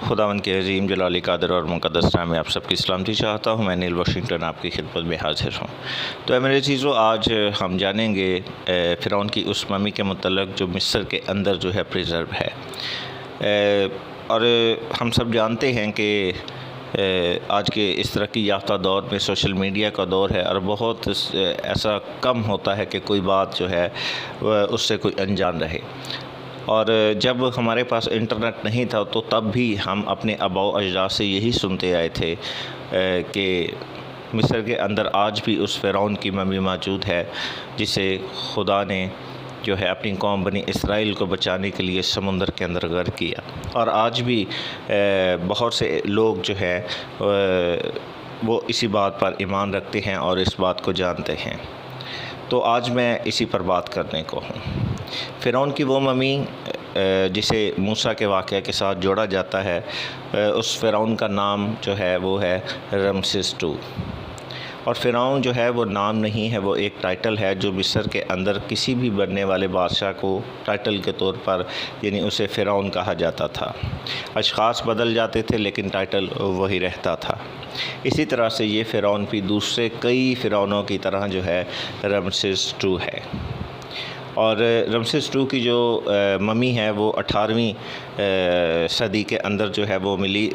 خداوند کے عظیم جلالی قادر اور مقدس نام میں آپ سب کی سلامتی چاہتا ہوں۔ میں نیل واشنگٹن آپ کی خدمت میں حاضر ہوں۔ تو میرے عزیزو، آج ہم جانیں گے فرعون کی اس ممی کے متعلق جو مصر کے اندر جو ہے پریزرو ہے۔ اور ہم سب جانتے ہیں کہ آج کے اس ترقی یافتہ دور میں سوشل میڈیا کا دور ہے، اور بہت ایسا کم ہوتا ہے کہ کوئی بات جو ہے اس سے کوئی انجان رہے۔ اور جب ہمارے پاس انٹرنیٹ نہیں تھا تو تب بھی ہم اپنے آباء و اجداد سے یہی سنتے آئے تھے کہ مصر کے اندر آج بھی اس فرعون کی ممی موجود ہے جسے خدا نے جو ہے اپنی قوم بنی اسرائیل کو بچانے کے لیے سمندر کے اندر غرق کیا۔ اور آج بھی بہت سے لوگ جو ہے وہ اسی بات پر ایمان رکھتے ہیں اور اس بات کو جانتے ہیں۔ تو آج میں اسی پر بات کرنے کو ہوں۔ فرعون کی وہ ممی جسے موسیٰ کے واقعہ کے ساتھ جوڑا جاتا ہے، اس فرعون کا نام جو ہے وہ ہے رمسیس II۔ اور فرعون جو ہے وہ نام نہیں ہے، وہ ایک ٹائٹل ہے جو مصر کے اندر کسی بھی بننے والے بادشاہ کو ٹائٹل کے طور پر یعنی اسے فرعون کہا جاتا تھا۔ اشخاص بدل جاتے تھے لیکن ٹائٹل وہی رہتا تھا۔ اسی طرح سے یہ فرعون بھی دوسرے کئی فرعونوں کی طرح جو ہے رمسیس II ہے۔ اور رمسیس II کی جو ممی ہے وہ 18ویں صدی کے اندر جو ہے وہ ملی۔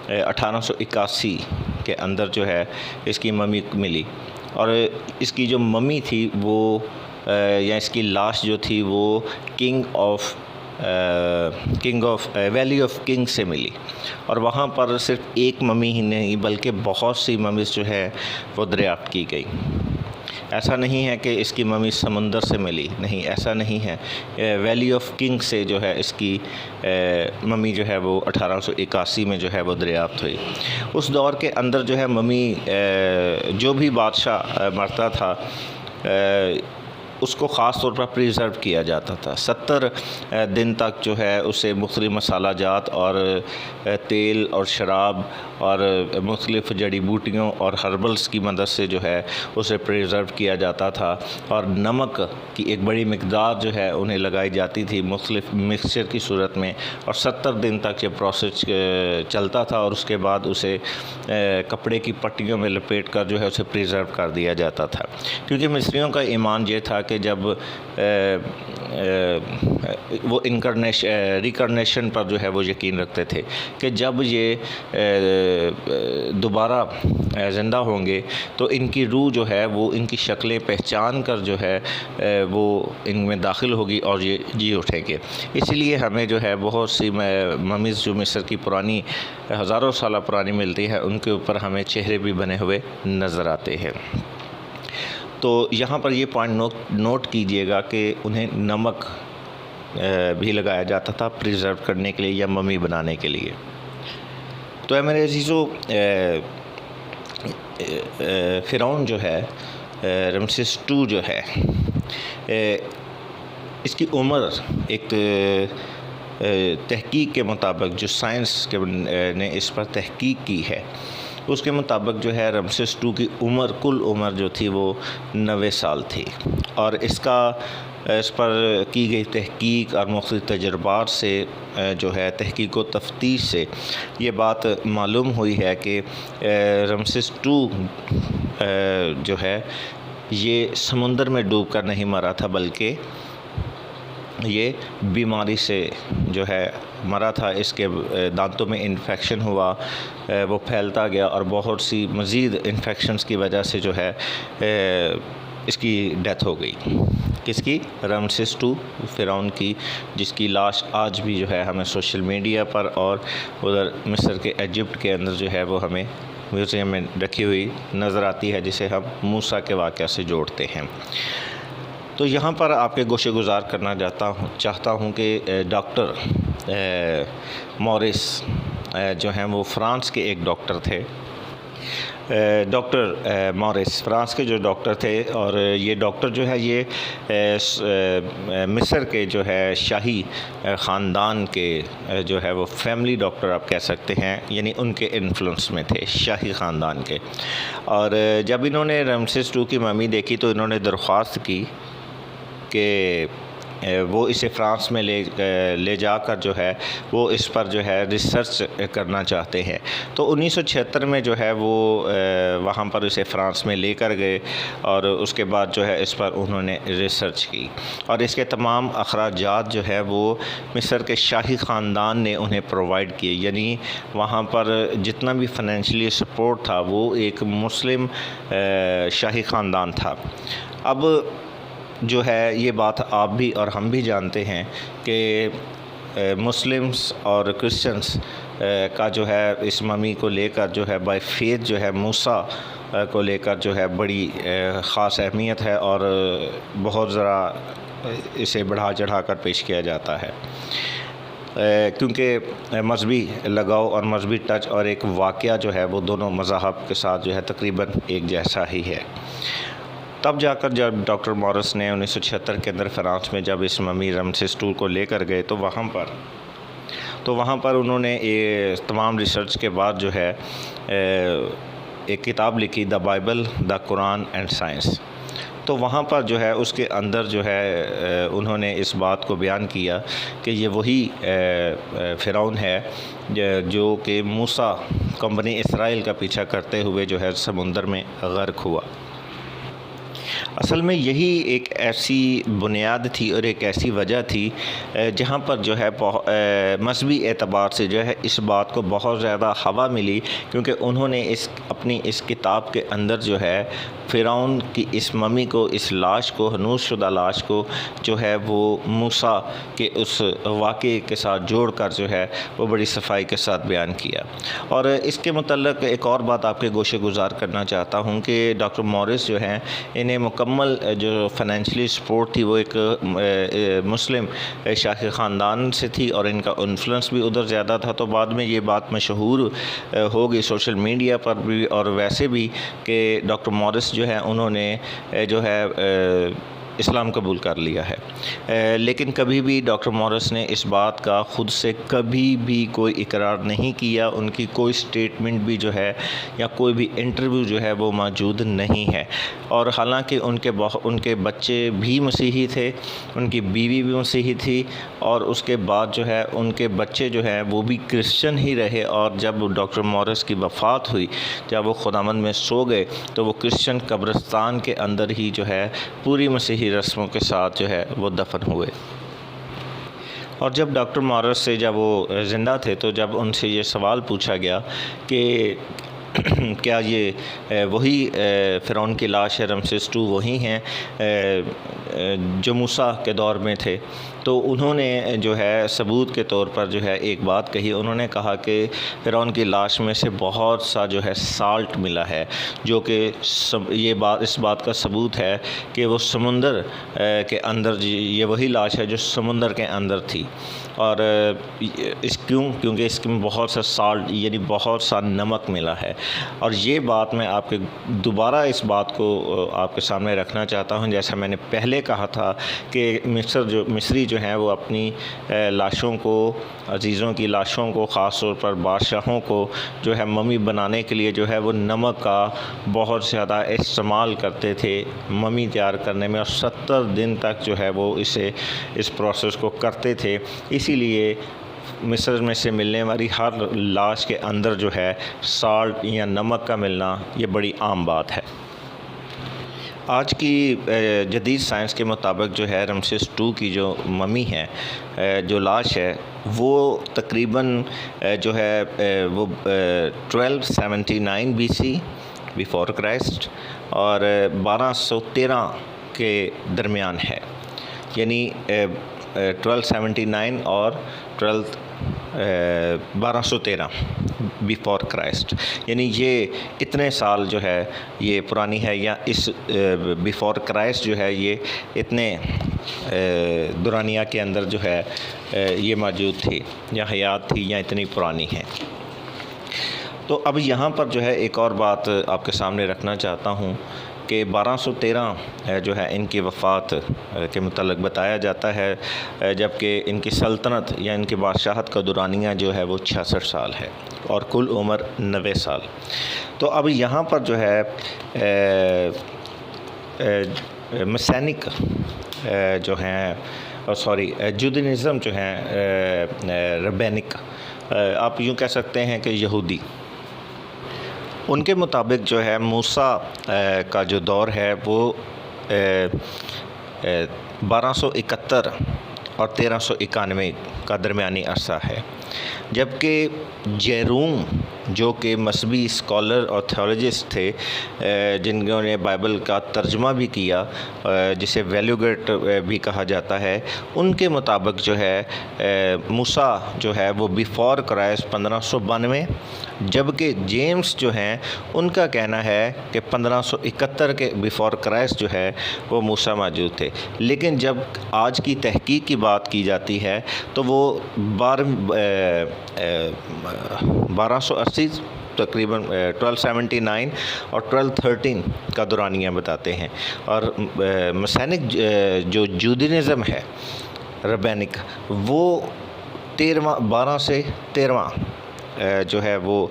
1881 کے اندر جو ہے اس کی ممی ملی، اور اس کی جو ممی تھی وہ یا اس کی لاش جو تھی وہ king of valley of king سے ملی۔ اور وہاں پر صرف ایک ممی ہی نہیں بلکہ بہت سی ممیز جو ہے وہ دریافت کی گئی۔ ایسا نہیں ہے کہ اس کی ممی سمندر سے ملی، نہیں، ایسا نہیں ہے۔ ویلی آف کنگ سے جو ہے اس کی ممی جو ہے وہ 1881 میں جو ہے وہ دریافت ہوئی۔ اس دور کے اندر جو ہے ممی جو بھی بادشاہ مرتا تھا اس کو خاص طور پر پریزرو کیا جاتا تھا۔ 70 دن تک جو ہے اسے مختلف مسالہ جات اور تیل اور شراب اور مختلف جڑی بوٹیوں اور ہربلز کی مدد سے جو ہے اسے پریزرو کیا جاتا تھا، اور نمک کی ایک بڑی مقدار جو ہے انہیں لگائی جاتی تھی مختلف مکسچر کی صورت میں، اور 70 دن تک یہ پروسیس چلتا تھا، اور اس کے بعد اسے کپڑے کی پٹیوں میں لپیٹ کر جو ہے اسے پریزرو کر دیا جاتا تھا۔ کیونکہ مصریوں کا ایمان یہ تھا کہ جب وہ ریکارنیشن پر جو ہے وہ یقین رکھتے تھے کہ جب یہ دوبارہ زندہ ہوں گے تو ان کی روح جو ہے وہ ان کی شکلیں پہچان کر جو ہے وہ ان میں داخل ہوگی اور یہ جی اٹھیں گے۔ اسی لیے ہمیں جو ہے بہت سی ممیز جو مصر کی پرانی ہزاروں سالہ پرانی ملتی ہے ان کے اوپر ہمیں چہرے بھی بنے ہوئے نظر آتے ہیں۔ تو یہاں پر یہ پوائنٹ نوٹ کیجئے گا کہ انہیں نمک بھی لگایا جاتا تھا پریزرو کرنے کے لیے یا ممی بنانے کے لیے۔ تو اے میرے عزیزو، فرعون جو ہے رمسیس II جو ہے اس کی عمر ایک تحقیق کے مطابق جو سائنس نے اس پر تحقیق کی ہے اس کے مطابق جو ہے رمسیس II کی کل عمر جو تھی وہ 90 سال تھی۔ اور اس پر کی گئی تحقیق اور مختلف تجربات سے جو ہے تحقیق و تفتیش سے یہ بات معلوم ہوئی ہے کہ رمسیس II جو ہے یہ سمندر میں ڈوب کر نہیں مرا تھا بلکہ یہ بیماری سے جو ہے مرا تھا۔ اس کے دانتوں میں انفیکشن ہوا، وہ پھیلتا گیا، اور بہت سی مزید انفیکشنز کی وجہ سے جو ہے اس کی ڈیتھ ہو گئی۔ کس کی؟ رمسیس II فرعون کی، جس کی لاش آج بھی جو ہے ہمیں سوشل میڈیا پر اور ادھر مصر کے ایجپٹ کے اندر جو ہے وہ ہمیں میوزیم میں رکھی ہوئی نظر آتی ہے، جسے ہم موسیٰ کے واقعہ سے جوڑتے ہیں۔ تو یہاں پر آپ کے گوشے گزار کرنا چاہتا ہوں کہ ڈاکٹر موریس جو ہیں وہ فرانس کے ایک ڈاکٹر تھے۔ ڈاکٹر موریس فرانس کے جو ڈاکٹر تھے، اور یہ ڈاکٹر جو ہے یہ مصر کے جو ہے شاہی خاندان کے جو ہے وہ فیملی ڈاکٹر آپ کہہ سکتے ہیں، یعنی ان کے انفلوئنس میں تھے شاہی خاندان کے۔ اور جب انہوں نے رمسیس II کی ممی دیکھی تو انہوں نے درخواست کی کہ وہ اسے فرانس میں لے جا کر جو ہے وہ اس پر جو ہے ریسرچ کرنا چاہتے ہیں۔ تو 1976 میں جو ہے وہ وہاں پر اسے فرانس میں لے کر گئے اور اس کے بعد جو ہے اس پر انہوں نے ریسرچ کی، اور اس کے تمام اخراجات جو ہے وہ مصر کے شاہی خاندان نے انہیں پرووائڈ کیے، یعنی وہاں پر جتنا بھی فائنینشلی سپورٹ تھا وہ ایک مسلم شاہی خاندان تھا۔ اب جو ہے یہ بات آپ بھی اور ہم بھی جانتے ہیں کہ مسلمس اور کرسچنس کا جو ہے اس ممی کو لے کر جو ہے بائی فیتھ جو ہے موسیٰ کو لے کر جو ہے بڑی خاص اہمیت ہے، اور بہت ذرا اسے بڑھا چڑھا کر پیش کیا جاتا ہے، کیونکہ مذہبی لگاؤ اور مذہبی ٹچ اور ایک واقعہ جو ہے وہ دونوں مذاہب کے ساتھ جو ہے تقریباً ایک جیسا ہی ہے۔ تب جا کر جب ڈاکٹر مورس نے 1976 کے اندر فرانس میں جب اس ممی رمسیس II کو لے کر گئے تو وہاں پر انہوں نے تمام ریسرچ کے بعد جو ہے ایک کتاب لکھی، the Bible, the Quran and science. تو وہاں پر جو ہے اس کے اندر جو ہے انہوں نے اس بات کو بیان کیا کہ یہ وہی فرعون ہے جو کہ موسیٰ کو بنی اسرائیل کا پیچھا کرتے ہوئے جو ہے سمندر میں غرق ہوا۔ اصل میں یہی ایک ایسی بنیاد تھی اور ایک ایسی وجہ تھی جہاں پر جو ہے مذہبی اعتبار سے جو ہے اس بات کو بہت زیادہ ہوا ملی، کیونکہ انہوں نے اپنی اس کتاب کے اندر جو ہے فرعون کی اس ممی کو، اس لاش کو، ہنوز شدہ لاش کو جو ہے وہ موسیٰ کے اس واقعے کے ساتھ جوڑ کر جو ہے وہ بڑی صفائی کے ساتھ بیان کیا۔ اور اس کے متعلق ایک اور بات آپ کے گوشے گزار کرنا چاہتا ہوں کہ ڈاکٹر مورس جو ہیں انہیں مکمل جو فائنینشلی سپورٹ تھی وہ ایک مسلم شاہی خاندان سے تھی، اور ان کا انفلوئنس بھی ادھر زیادہ تھا۔ تو بعد میں یہ بات مشہور ہو گئی سوشل میڈیا پر بھی اور ویسے بھی کہ ڈاکٹر مورس جو ہے انہوں نے جو ہے اسلام قبول کر لیا ہے، لیکن کبھی بھی ڈاکٹر مورس نے اس بات کا خود سے کبھی بھی کوئی اقرار نہیں کیا، ان کی کوئی سٹیٹمنٹ بھی جو ہے یا کوئی بھی انٹرویو جو ہے وہ موجود نہیں ہے۔ اور حالانکہ ان کے بچے بھی مسیحی تھے، ان کی بیوی بھی مسیحی تھی، اور اس کے بعد جو ہے ان کے بچے جو ہیں وہ بھی کرسچن ہی رہے، اور جب ڈاکٹر مورس کی وفات ہوئی، جب وہ خداوند میں سو گئے تو وہ کرسچن قبرستان کے اندر ہی جو ہے پوری مسیحی رسموں کے ساتھ جو ہے وہ دفن ہوئے۔ اور جب ڈاکٹر مورس سے جب وہ زندہ تھے تو جب ان سے یہ سوال پوچھا گیا کہ کیا یہ وہی فرعون کی لاش ہے، رمسیس II وہی ہیں جو موسیٰ کے دور میں تھے، تو انہوں نے جو ہے ثبوت کے طور پر جو ہے ایک بات کہی۔ انہوں نے کہا کہ فرعون کی لاش میں سے بہت سا جو ہے سالٹ ملا ہے، جو کہ اس بات کا ثبوت ہے کہ وہ سمندر کے اندر یہ وہی لاش ہے جو سمندر کے اندر تھی۔ اور کیونکہ اس میں بہت سا سالٹ یعنی بہت سا نمک ملا ہے۔ اور یہ بات میں آپ کے دوبارہ اس بات کو آپ کے سامنے رکھنا چاہتا ہوں، جیسا میں نے پہلے کہا تھا کہ مصری جو ہیں وہ اپنی لاشوں کو، عزیزوں کی لاشوں کو، خاص طور پر بادشاہوں کو جو ہے ممی بنانے کے لیے جو ہے وہ نمک کا بہت زیادہ استعمال کرتے تھے ممی تیار کرنے میں، اور 70 دن تک جو ہے وہ اس پروسیس کو کرتے تھے۔ اسی لیے مصر میں سے ملنے والی ہر لاش کے اندر جو ہے سالٹ یا نمک کا ملنا یہ بڑی عام بات ہے۔ آج کی جدید سائنس کے مطابق جو ہے رمسیس II کی جو ممی ہے، جو لاش ہے، وہ تقریباً جو ہے وہ 1279 BC بیفور کرائسٹ اور 1213 کے درمیان ہے، یعنی 1279 اور 1213 بیفور کرائسٹ، یعنی یہ اتنے سال جو ہے یہ پرانی ہے، یا اس بیفور کرائسٹ جو ہے یہ اتنے دورانیہ کے اندر جو ہے یہ موجود تھی یا حیات تھی یا اتنی پرانی ہے۔ تو اب یہاں پر جو ہے ایک اور بات آپ کے سامنے رکھنا چاہتا ہوں کہ 1213 جو ہے ان کی وفات کے متعلق بتایا جاتا ہے، جبکہ ان کی سلطنت یا ان کی بادشاہت کا دورانیہ جو ہے وہ 66 سال ہے اور کل عمر 90 سال۔ تو اب یہاں پر جو ہے مسینک جو ہیں جودینزم جو ہیں ربینک، آپ یوں کہہ سکتے ہیں کہ یہودی، ان کے مطابق جو ہے موسیٰ کا جو دور ہے وہ 1271 اور 1391 کا درمیانی عرصہ ہے، جبکہ جیروم جو کہ مذہبی اسکالر اور تھیولوجسٹ تھے جنہوں نے بائبل کا ترجمہ بھی کیا، جسے ویلیوگیٹ بھی کہا جاتا ہے، ان کے مطابق جو ہے موسیٰ جو ہے وہ بیفور کرائسٹ 1592، جبکہ جیمس جو ہیں ان کا کہنا ہے کہ 1571 کے بیفور کرائسٹ جو ہے وہ موسیٰ موجود تھے، لیکن جب آج کی تحقیق کی بات کی جاتی ہے تو وہ 1280 تقریباً 1279 اور 1213 کا دورانیہ بتاتے ہیں، اور مسینک جو جودینزم ہے ربینک وہ 12 سے 13واں جو ہے وہ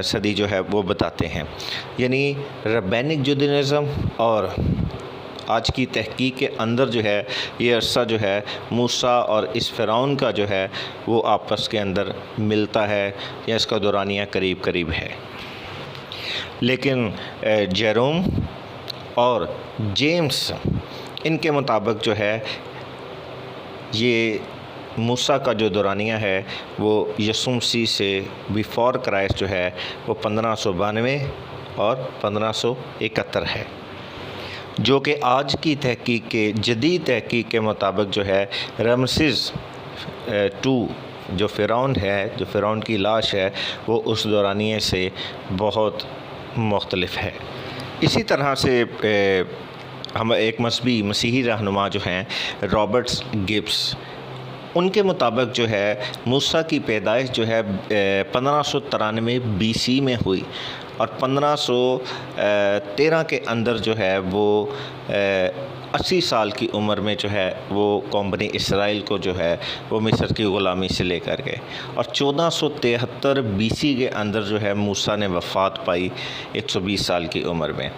صدی جو ہے وہ بتاتے ہیں، یعنی ربینک جودینزم اور آج کی تحقیق کے اندر جو ہے یہ عرصہ جو ہے موسیٰ اور اس فرعون کا جو ہے وہ آپس کے اندر ملتا ہے، یا اس کا دورانیہ قریب قریب ہے۔ لیکن جیروم اور جیمس ان کے مطابق جو ہے یہ موسیٰ کا جو دورانیہ ہے وہ یسوع مسیح سے بیفور کرائسٹ جو ہے وہ 1592 اور 1571 ہے، جو کہ آج کی تحقیق کے جدید تحقیق کے مطابق جو ہے رمسیس 2 جو فرعون ہے، جو فرعون کی لاش ہے، وہ اس دورانیے سے بہت مختلف ہے۔ اسی طرح سے ہم ایک مسیحی رہنما جو ہیں رابرٹس گبس، ان کے مطابق جو ہے موسیٰ کی پیدائش جو ہے 1593 BC میں ہوئی، اور 1513 کے اندر جو ہے وہ 80 سال کی عمر میں جو ہے وہ قوم بنی اسرائیل کو جو ہے وہ مصر کی غلامی سے لے کر گئے، اور 1473 BC کے اندر جو ہے موسیٰ نے وفات پائی 120 سال کی عمر میں۔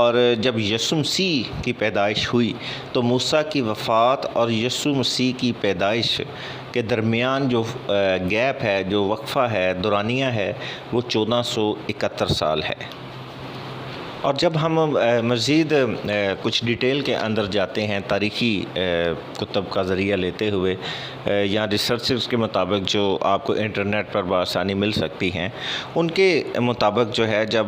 اور جب یسوع مسیح کی پیدائش ہوئی تو موسیٰ کی وفات اور یسوع مسیح کی پیدائش کے درمیان جو گیپ ہے، جو وقفہ ہے، دورانیہ ہے، وہ 1471 سال ہے۔ اور جب ہم مزید کچھ ڈیٹیل کے اندر جاتے ہیں تاریخی کتب کا ذریعہ لیتے ہوئے یا ریسرچرز کے مطابق جو آپ کو انٹرنیٹ پر بآسانی مل سکتی ہیں، ان کے مطابق جو ہے جب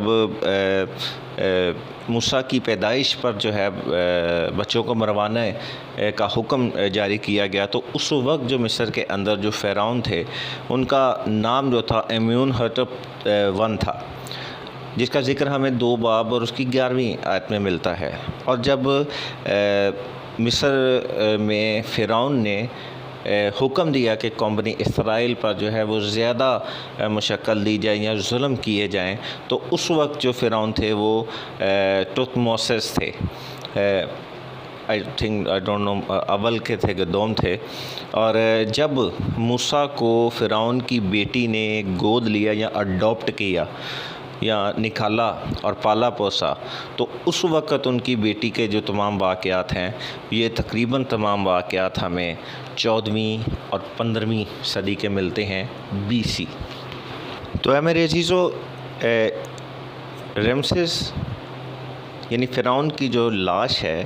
موسیٰ کی پیدائش پر جو ہے بچوں کو مروانے کا حکم جاری کیا گیا، تو اس وقت جو مصر کے اندر جو فرعون تھے ان کا نام جو تھا ایمیون ہرٹپ 1 تھا، جس کا ذکر ہمیں 2 باب اور اس کی 11ویں آیت میں ملتا ہے۔ اور جب مصر میں فرعون نے حکم دیا کہ قوم بنی اسرائیل پر جو ہے وہ زیادہ مشکل دی جائے یا ظلم کیے جائیں، تو اس وقت جو فرعون تھے وہ ٹوتموسس تھے، آئی ڈونٹ نو اول کے تھے کہ دوم تھے۔ اور جب موسیٰ کو فرعون کی بیٹی نے گود لیا یا اڈاپٹ کیا یا نکالا اور پالا پوسا، تو اس وقت ان کی بیٹی کے جو تمام واقعات ہیں، یہ تقریباً تمام واقعات ہمیں 14ویں اور 15ویں صدی کے ملتے ہیں BC۔ تو اے میرے عزیزو، رمسیس یعنی فرعون کی جو لاش ہے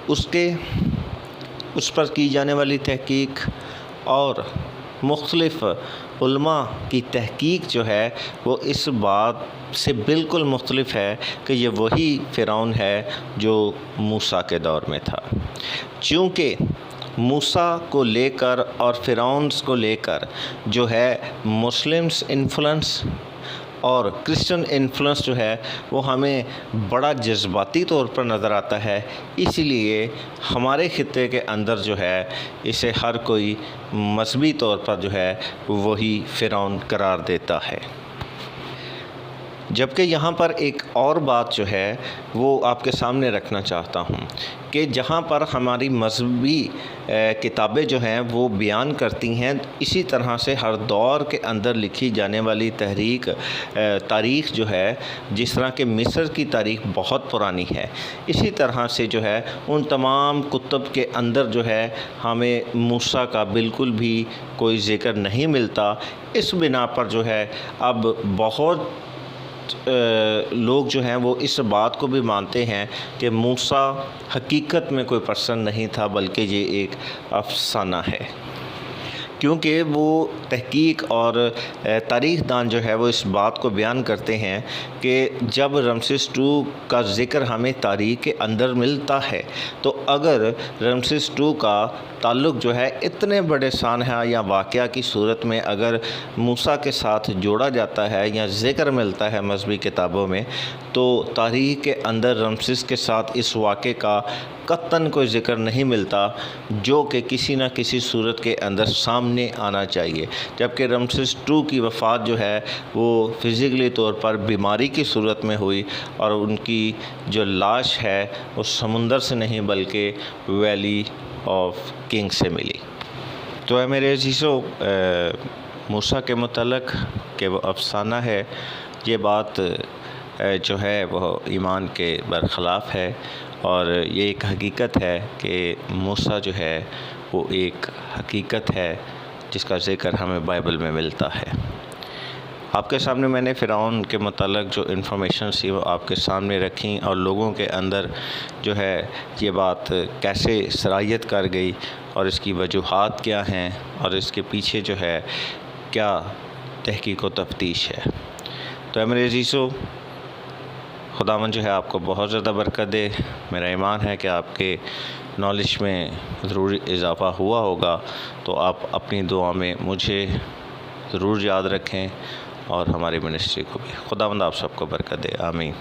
اس پر کی جانے والی تحقیق اور مختلف علماء کی تحقیق جو ہے وہ اس بات سے بالکل مختلف ہے کہ یہ وہی فرعون ہے جو موسیٰ کے دور میں تھا، چونکہ موسیٰ کو لے کر اور فرعونس کو لے کر جو ہے مسلمس انفلوئنس اور کرسچن انفلوئنس جو ہے وہ ہمیں بڑا جذباتی طور پر نظر آتا ہے، اس لیے ہمارے خطے کے اندر جو ہے اسے ہر کوئی مذہبی طور پر جو ہے وہی فرعون قرار دیتا ہے۔ جبکہ یہاں پر ایک اور بات جو ہے وہ آپ کے سامنے رکھنا چاہتا ہوں کہ جہاں پر ہماری مذہبی کتابیں جو ہیں وہ بیان کرتی ہیں، اسی طرح سے ہر دور کے اندر لکھی جانے والی تاریخ جو ہے، جس طرح کہ مصر کی تاریخ بہت پرانی ہے، اسی طرح سے جو ہے ان تمام کتب کے اندر جو ہے ہمیں موسیٰ کا بالکل بھی کوئی ذکر نہیں ملتا۔ اس بنا پر جو ہے اب بہت لوگ جو ہیں وہ اس بات کو بھی مانتے ہیں کہ موسیٰ حقیقت میں کوئی پرسن نہیں تھا، بلکہ یہ ایک افسانہ ہے، کیونکہ وہ تحقیق اور تاریخ دان جو ہے وہ اس بات کو بیان کرتے ہیں کہ جب رمسیس II کا ذکر ہمیں تاریخ کے اندر ملتا ہے، تو اگر رمسیس II کا تعلق جو ہے اتنے بڑے سانحہ یا واقعہ کی صورت میں اگر موسیٰ کے ساتھ جوڑا جاتا ہے یا ذکر ملتا ہے مذہبی کتابوں میں، تو تاریخ کے اندر رمسیس کے ساتھ اس واقعے کا قطعاً کوئی ذکر نہیں ملتا، جو کہ کسی نہ کسی صورت کے اندر سامنے آنا چاہیے۔ جبکہ رمسیس II کی وفات جو ہے وہ فزیکلی طور پر بیماری کی صورت میں ہوئی، اور ان کی جو لاش ہے وہ سمندر سے نہیں بلکہ ویلی آف کنگ سے ملی۔ تو اے میرے عزیزو، موسیٰ کے متعلق کہ وہ افسانہ ہے، یہ بات جو ہے وہ ایمان کے برخلاف ہے، اور یہ ایک حقیقت ہے کہ موسیٰ جو ہے وہ ایک حقیقت ہے جس کا ذکر ہمیں بائبل میں ملتا ہے۔ آپ کے سامنے میں نے فرعون کے متعلق جو انفارمیشن سی وہ آپ کے سامنے رکھیں، اور لوگوں کے اندر جو ہے یہ بات کیسے سرایت کر گئی اور اس کی وجوہات کیا ہیں اور اس کے پیچھے جو ہے کیا تحقیق و تفتیش ہے۔ تو اے میرے عزیزو، خداوند جو ہے آپ کو بہت زیادہ برکت دے۔ میرا ایمان ہے کہ آپ کے نالج میں ضرور اضافہ ہوا ہوگا، تو آپ اپنی دعا میں مجھے ضرور یاد رکھیں اور ہماری منسٹری کو بھی۔ خداوند آپ سب کو برکت دے، آمین۔